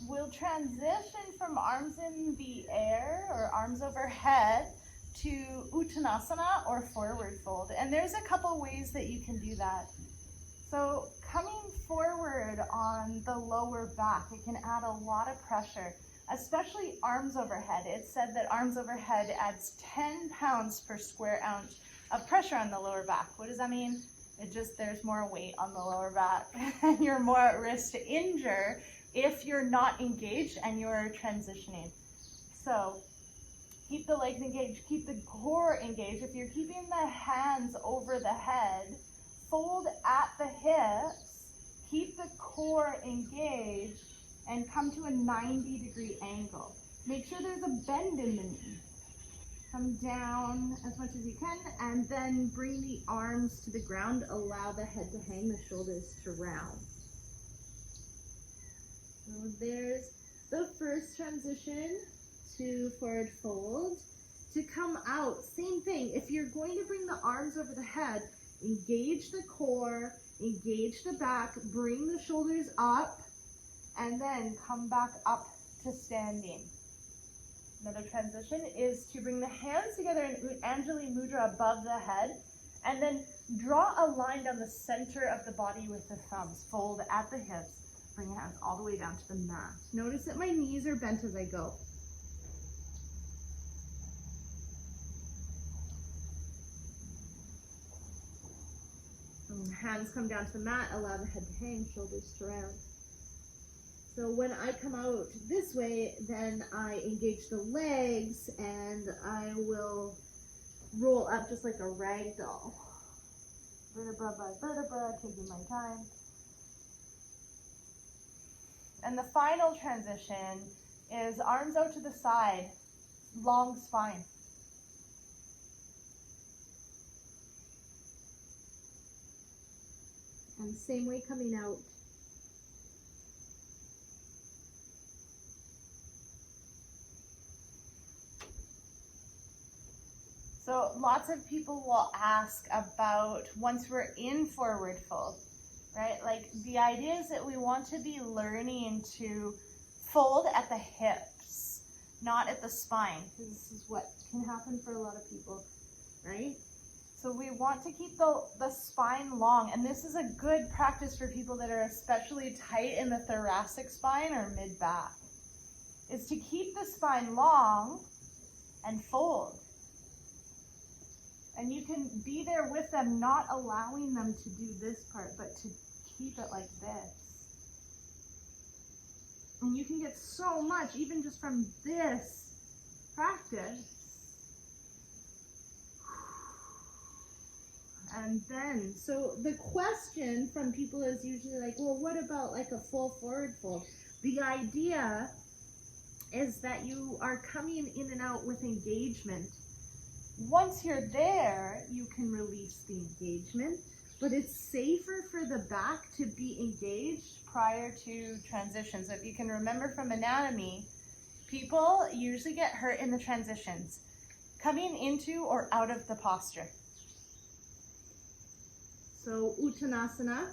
we'll transition from arms in the air or arms overhead to Uttanasana or forward fold. And there's a couple ways that you can do that. So coming forward on the lower back, it can add a lot of pressure, especially arms overhead. It's said that arms overhead adds 10 pounds per square ounce of pressure on the lower back. What does that mean? There's more weight on the lower back and you're more at risk to injure if you're not engaged and you're transitioning. So keep the legs engaged, keep the core engaged. If you're keeping the hands over the head, fold at the hips, keep the core engaged, and come to a 90-degree angle. Make sure there's a bend in the knee. Come down as much as you can, and then bring the arms to the ground. Allow the head to hang, the shoulders to round. So there's the first transition to forward fold. To come out, same thing. If you're going to bring the arms over the head, engage the core, engage the back, bring the shoulders up, and then come back up to standing. Another transition is to bring the hands together in Anjali Mudra above the head, and then draw a line down the center of the body with the thumbs. Fold at the hips, bring the hands all the way down to the mat. Notice that my knees are bent as I go. And hands come down to the mat, allow the head to hang, shoulders to round. So when I come out this way, then I engage the legs and I will roll up just like a rag doll. Vertebra by vertebra, taking my time. And the final transition is arms out to the side, long spine. And same way coming out. So lots of people will ask about once we're in forward fold, right? Like the idea is that we want to be learning to fold at the hips, not at the spine, because this is what can happen for a lot of people, right? So we want to keep the spine long, and this is a good practice for people that are especially tight in the thoracic spine or mid-back, is to keep the spine long and fold. And you can be there with them, not allowing them to do this part, but to keep it like this. And you can get so much, even just from this practice. And then, so the question from people is usually like, well, what about like a full forward fold? The idea is that you are coming in and out with engagement. Once you're there, you can release the engagement, but it's safer for the back to be engaged prior to transition. So if you can remember from anatomy, people usually get hurt in the transitions, coming into or out of the posture. So Uttanasana,